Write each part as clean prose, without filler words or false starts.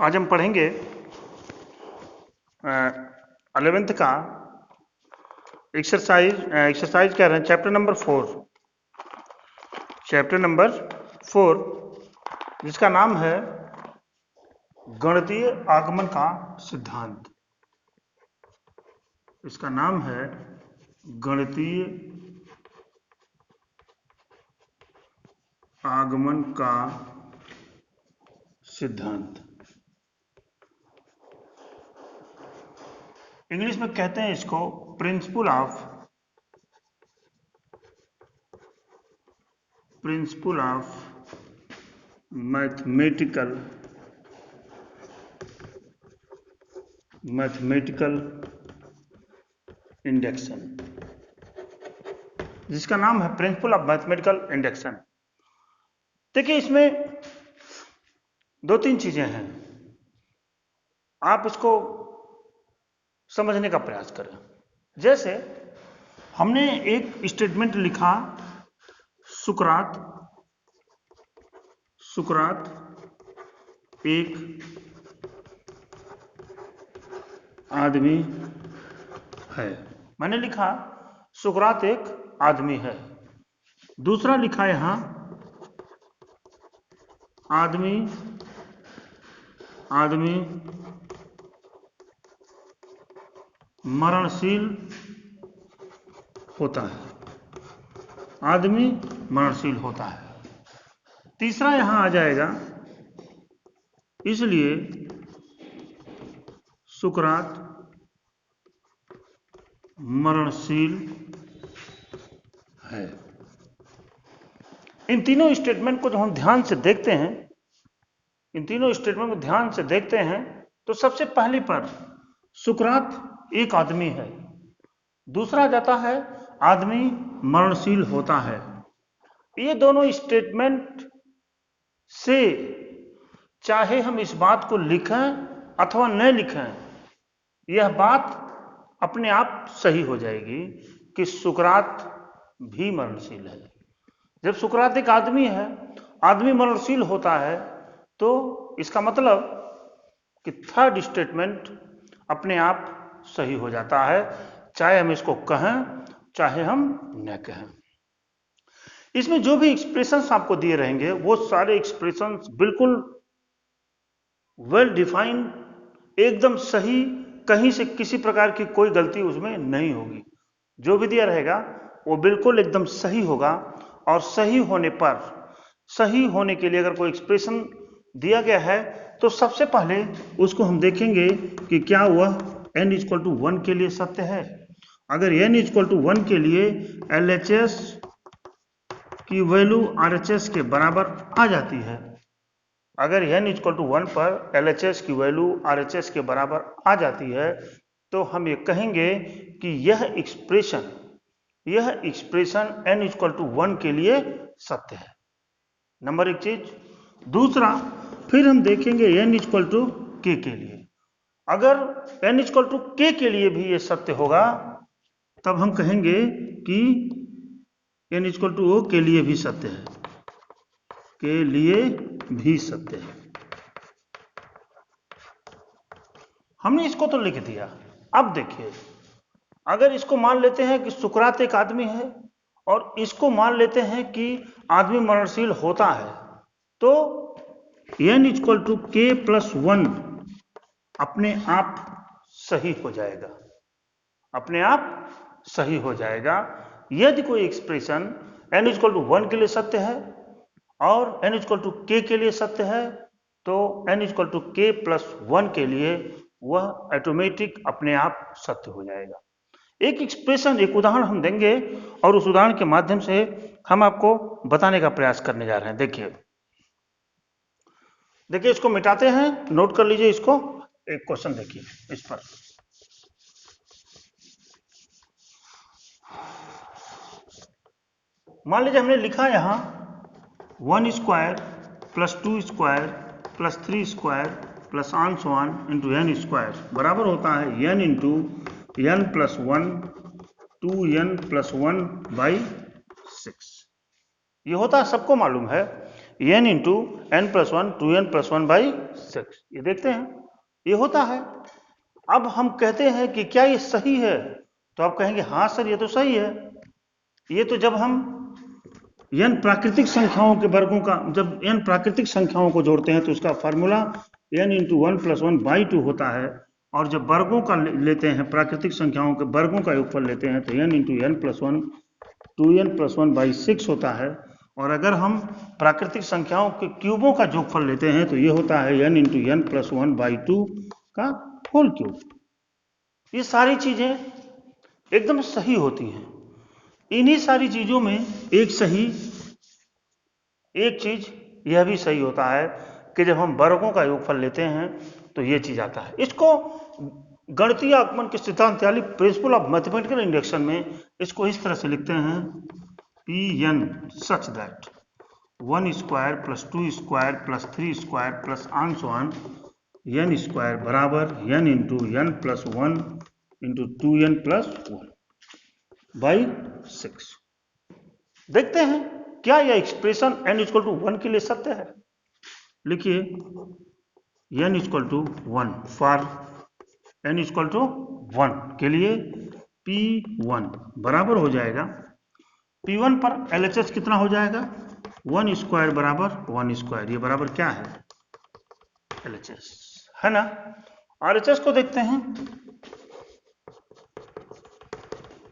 आज हम पढ़ेंगे 11th का एक्सरसाइज कह रहे हैं चैप्टर नंबर 4 जिसका नाम है गणितीय आगमन का सिद्धांत। इसका नाम है गणितीय आगमन का सिद्धांत। इंग्लिश में कहते हैं इसको प्रिंसिपल ऑफ मैथमेटिकल इंडक्शन, जिसका नाम है प्रिंसिपल ऑफ मैथमेटिकल इंडक्शन। देखिए, इसमें दो तीन चीजें हैं, आप इसको समझने का प्रयास करें। जैसे हमने एक स्टेटमेंट लिखा, सुकरात एक आदमी है। मैंने लिखा सुकरात एक आदमी है। दूसरा लिखा यहां आदमी मरणशील होता है। आदमी मरणशील होता है। तीसरा यहां आ जाएगा, इसलिए सुकरात मरणशील है। इन तीनों स्टेटमेंट को जब हम ध्यान से देखते हैं, तो सबसे पहले पर सुकरात एक आदमी है। दूसरा जाता है आदमी मरणशील होता है। ये दोनों स्टेटमेंट से चाहे हम इस बात को लिखें अथवा न लिखें, यह बात अपने आप सही हो जाएगी कि सुकरात भी मरणशील है। जब सुकरात एक आदमी है, आदमी मरणशील होता है, तो इसका मतलब कि थर्ड स्टेटमेंट अपने आप सही हो जाता है, चाहे हम इसको कहें चाहे हम न कहें। इसमें जो भी एक्सप्रेशंस आपको दिए रहेंगे, वो सारे एक्सप्रेशंस बिल्कुल वेल डिफाइंड, एकदम सही, कहीं से किसी प्रकार की कोई गलती उसमें नहीं होगी। जो भी दिया रहेगा वो बिल्कुल एकदम सही होगा। और सही होने के लिए अगर कोई एक्सप्रेशन दिया गया है, तो सबसे पहले उसको हम देखेंगे कि क्या वह n=1 के लिए सत्य है। अगर n=1 के लिए LHS की वैल्यू RHS के बराबर आ जाती है, अगर n=1 पर LHS की वैल्यू RHS के बराबर आ जाती है, तो हम ये कहेंगे कि यह एक्सप्रेशन n=1 के लिए सत्य है। नंबर एक चीज। दूसरा, फिर हम देखेंगे n=k के लिए। अगर n=k के लिए भी ये सत्य होगा, तब हम कहेंगे कि n=O के लिए भी सत्य है। हमने इसको तो लिख दिया। अब देखिए, अगर इसको मान लेते हैं कि सुकरात एक आदमी है और इसको मान लेते हैं कि आदमी मरणशील होता है, तो n=k+1 अपने आप सही हो जाएगा। यदि कोई एक्सप्रेशन n=1 के लिए सत्य है और n=k के लिए सत्य है, तो n=k+1 के लिए वह ऑटोमेटिक अपने आप सत्य हो जाएगा। एक एक्सप्रेशन, एक उदाहरण हम देंगे और उस उदाहरण के माध्यम से हम आपको बताने का प्रयास करने जा रहे हैं। देखिए, इसको मिटाते हैं, नोट कर लीजिए इसको। एक क्वेश्चन देखिए इस पर। मान लीजिए हमने लिखा यहां 1² + 2² + 3² + n² बराबर होता है n×n+1 2n+1/6। ये होता है, सबको मालूम है n into N plus one 2n plus one by 6। ये देखते हैं, ये होता है। अब हम कहते हैं कि क्या ये सही है, तो आप कहेंगे हाँ सर ये तो सही है। ये तो जब हम n प्राकृतिक संख्याओं के वर्गों का, जब n प्राकृतिक संख्याओं को जोड़ते हैं तो उसका formula n into one plus one by to होता है। और जब वर्गों का लेते हैं, प्राकृतिक संख्याओं के वर्गों का योगफल लेते हैं तो n into N plus one 2n plus one by 6 होता है। और अगर हम प्राकृतिक संख्याओं के क्यूबों का योगफल लेते हैं तो ये होता है n into N plus one by two का होल क्यूब। ये सारी चीजें एकदम सही होती हैं। इन्हीं सारी चीजों में एक चीज यह भी सही होता है कि जब हम वर्गों का योगफल लेते हैं तो ये चीज आता है। इसको गणितीय आगमन के सिद्धांत यानी प्रिंसिपल ऑफ मैथमेटिकल इंडक्शन में इसको इस तरह से लिखते हैं, Pn such that 1 square plus 2 square plus 3 square plus on so on n square बराबर n into N plus one into 2n plus one by 6। देखते हैं क्या यह एक्सप्रेशन n इक्वल टू 1 के लिए सत्य है। लिखिए n equal to 1 for n equal to 1 के लिए P1 बराबर हो जाएगा, P1 पर LHS कितना हो जाएगा, 1 स्क्वायर बराबर 1 स्क्वायर। ये बराबर क्या है, LHS है ना। RHS को देखते हैं,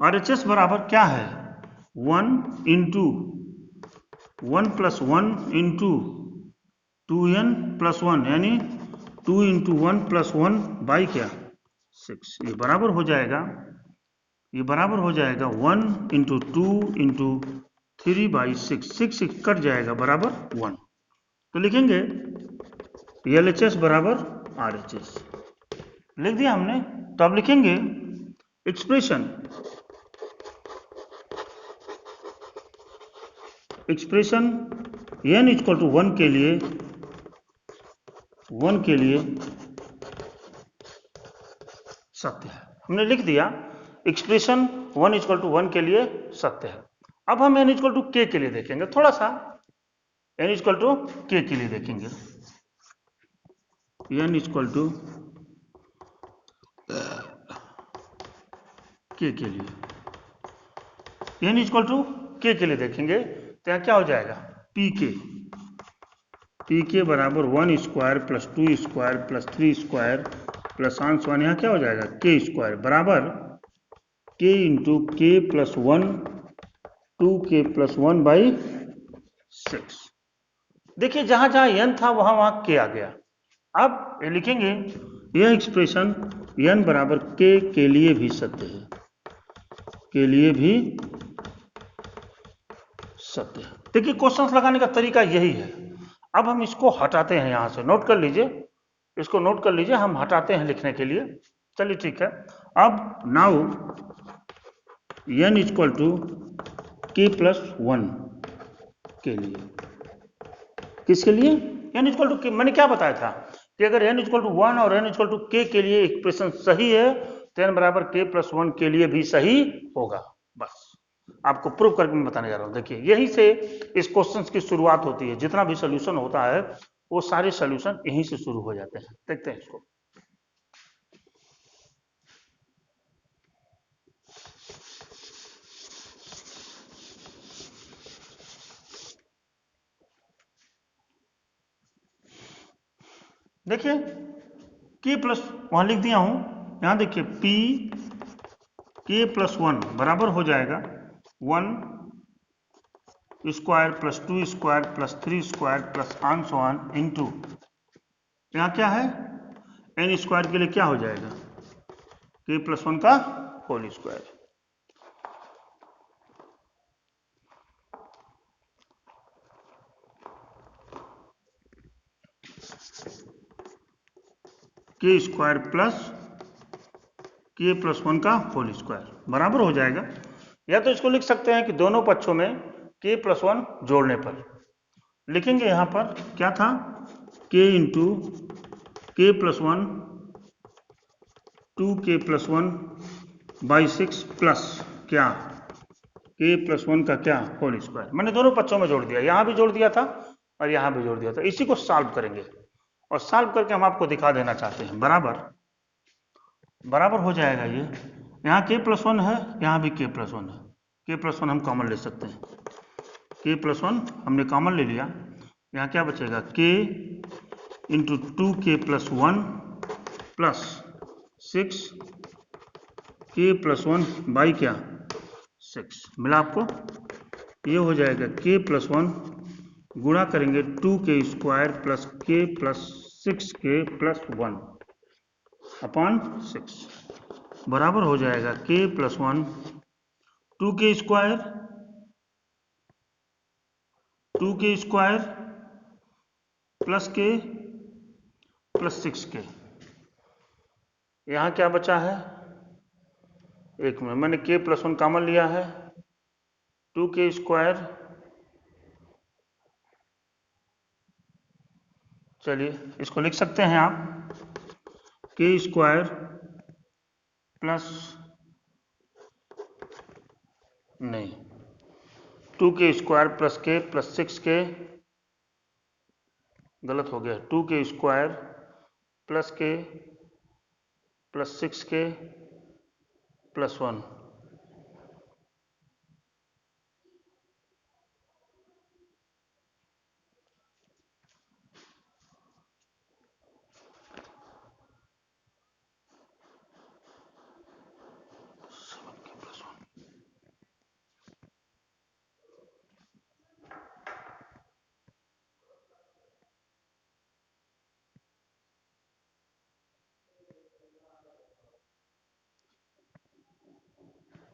RHS बराबर क्या है, 1 into 1 plus 1 into 2n plus 1 यानी 2 इंटू 1 प्लस 1 बाई क्या 6। ये बराबर हो जाएगा 1 इंटू 2 इंटू 3 बाई 6, 6 कट जाएगा बराबर 1। तो लिखेंगे LHS बराबर RHS लिख दिया हमने। तो अब लिखेंगे एक्सप्रेशन n इक्वल टू 1 के लिए सत्य है। हमने लिख दिया एक्सप्रेशन 1 इक्वल टू 1 के लिए सत्य है। अब हम n इक्वल टू k के लिए देखेंगे, थोड़ा सा n इक्वल टू k के लिए देखेंगे। n इक्वल टू k के लिए, n इक्वल टू k के लिए देखेंगे तो यहाँ क्या हो जाएगा, pk बराबर 1 square plus 2 square plus 3 square plus on one, यहाँ क्या हो जाएगा k स्क्वायर बराबर k into k plus 1 2k plus 1 by 6। देखिए जहां जहां n था वहां k आ गया। अब ये लिखेंगे यह एक्सप्रेशन n बराबर k के लिए भी सत्य है, के लिए भी सत्य है। देखिए क्वेश्चंस लगाने का तरीका यही है। अब हम इसको हटाते हैं, यहां से नोट कर लीजिए, इसको नोट कर लीजिए, हम हटाते हैं लिखने के लिए। चलिए ठीक है। अब now n equal to k plus 1 के लिए, किसके लिए, n इक्वल टू k। मैंने क्या बताया था कि अगर n इक्वल टू 1 और n इक्वल टू k के लिए एक्सप्रेशन सही है तो n बराबर k प्लस 1 के लिए भी सही होगा। बस आपको प्रूव करके मैं बताने जा रहा हूं। देखिए यहीं से इस क्वेश्चन की शुरुआत होती है, जितना भी सोल्यूशन होता है वो सारे सोल्यूशन यहीं से शुरू हो जाते हैं। देखते हैं इसको। देखिए k प्लस वहां लिख दिया हूं, यहां देखिए p k प्लस 1 बराबर हो जाएगा 1 square plus 2 square plus 3 square plus on so on into, यहाँ क्या है n स्क्वायर के लिए क्या हो जाएगा k प्लस 1 का whole square. k square plus k plus 1 का होल स्क्वायर बराबर हो जाएगा। या तो इसको लिख सकते हैं कि दोनों पक्षों में k प्लस 1 जोड़ने पर लिखेंगे, यहां पर क्या था k into k plus 1 2k plus 1 by 6 plus क्या k प्लस 1 का क्या होल स्क्वायर। मैंने दोनों पक्षों में जोड़ दिया, यहां भी जोड़ दिया था और यहाँ भी जोड़ दिया। तो इसी को सॉल्व करेंगे और सॉल्व करके हम आपको दिखा देना चाहते हैं। बराबर हो जाएगा ये। यहाँ k+1 है, यहाँ भी k+1 है। k+1 हम कॉमन ले सकते हैं। k+1 हमने कॉमन ले लिया। यहाँ क्या बचेगा? k into 2k+1 plus 6k+1 by क्या 6 मिला आपको। ये हो जाएगा k+1 गुणा करेंगे 2k² plus k plus 6k+1 upon 6 बराबर हो जाएगा k+1 2k² plus k plus 6k। यहाँ क्या बचा है? एक मिनट, मैंने k+1 कॉमन लिया है। 2k², चलिए इसको लिख सकते हैं आप k² प्लस नहीं 2k² plus k plus 6k, गलत हो गया। 2k² plus k plus 6k plus 1।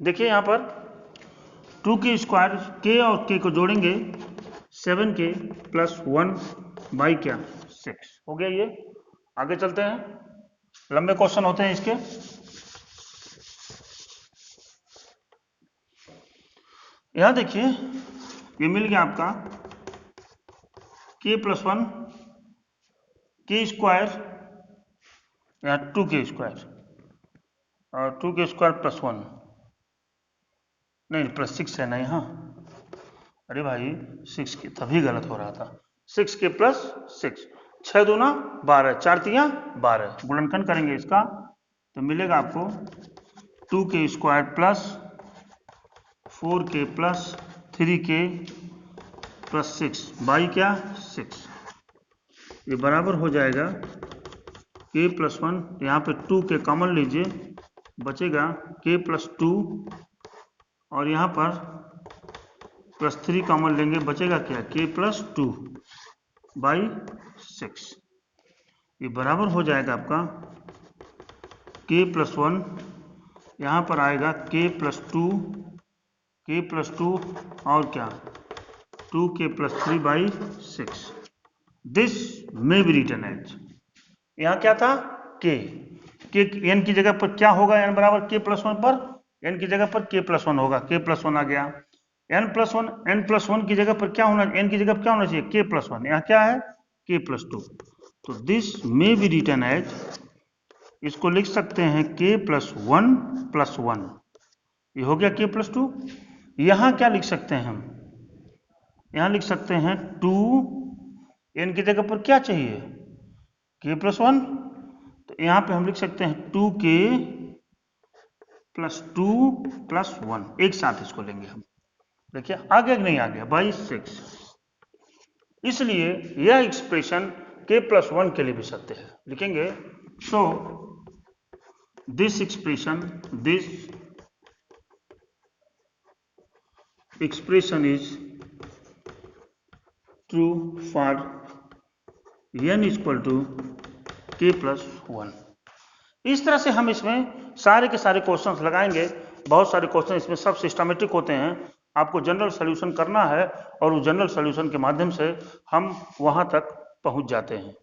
देखिए यहाँ पर 2k² k और k को जोड़ेंगे 7k प्लस 1 बाई क्या 6 हो गया। ये आगे चलते हैं, लंबे क्वेश्चन होते हैं इसके। यहां देखिए ये मिल गया आपका k+1 k² या 2k² और 2k² प्लस 1 नहीं प्लस 6 है ना यहाँ। अरे भाई 6 के तभी गलत हो रहा था। 6k प्लस 6 6 दूना 12 4 तिया 12 गुणनखंड करेंगे इसका तो मिलेगा आपको 2k² plus 4k plus 3k plus 6 by क्या 6। ये बराबर हो जाएगा k+1, यहाँ पे 2k कॉमन लीजिए बचेगा k+2 और यहाँ पर प्लस 3 कॉमन लेंगे बचेगा क्या k+2 बाई 6। ये बराबर हो जाएगा आपका k+1, यहाँ पर आएगा k+2 और क्या 2k plus 3 by 6। This may be written as, यहाँ क्या था k n की जगह पर क्या होगा n बराबर k+1 पर n की जगह पर k+1 होगा, k+1 आ गया। n+1 की जगह पर क्या होना, n की जगह पर क्या होना चाहिए k+1, यहाँ क्या है k+2। तो this may be written as, इसको लिख सकते हैं k+1 प्लस 1, ये हो गया k+2। यहाँ क्या लिख सकते हैं हम, यहाँ लिख सकते हैं 2 n की जगह पर क्या चाहिए k+1, तो यहाँ पे हम लिख सकते हैं 2k प्लस 2 प्लस 1, एक साथ इसको लेंगे हम। देखिए आगे नहीं आ गया बाई 6, इसलिए यह एक्सप्रेशन k+1 के लिए भी सत्य है। लिखेंगे so this expression is true for n equal to k+1। इस तरह से हम इसमें सारे के सारे क्वेश्चंस लगाएंगे। बहुत सारे क्वेश्चन इसमें सब सिस्टमेटिक होते हैं, आपको जनरल सॉल्यूशन करना है और उस जनरल सॉल्यूशन के माध्यम से हम वहां तक पहुंच जाते हैं।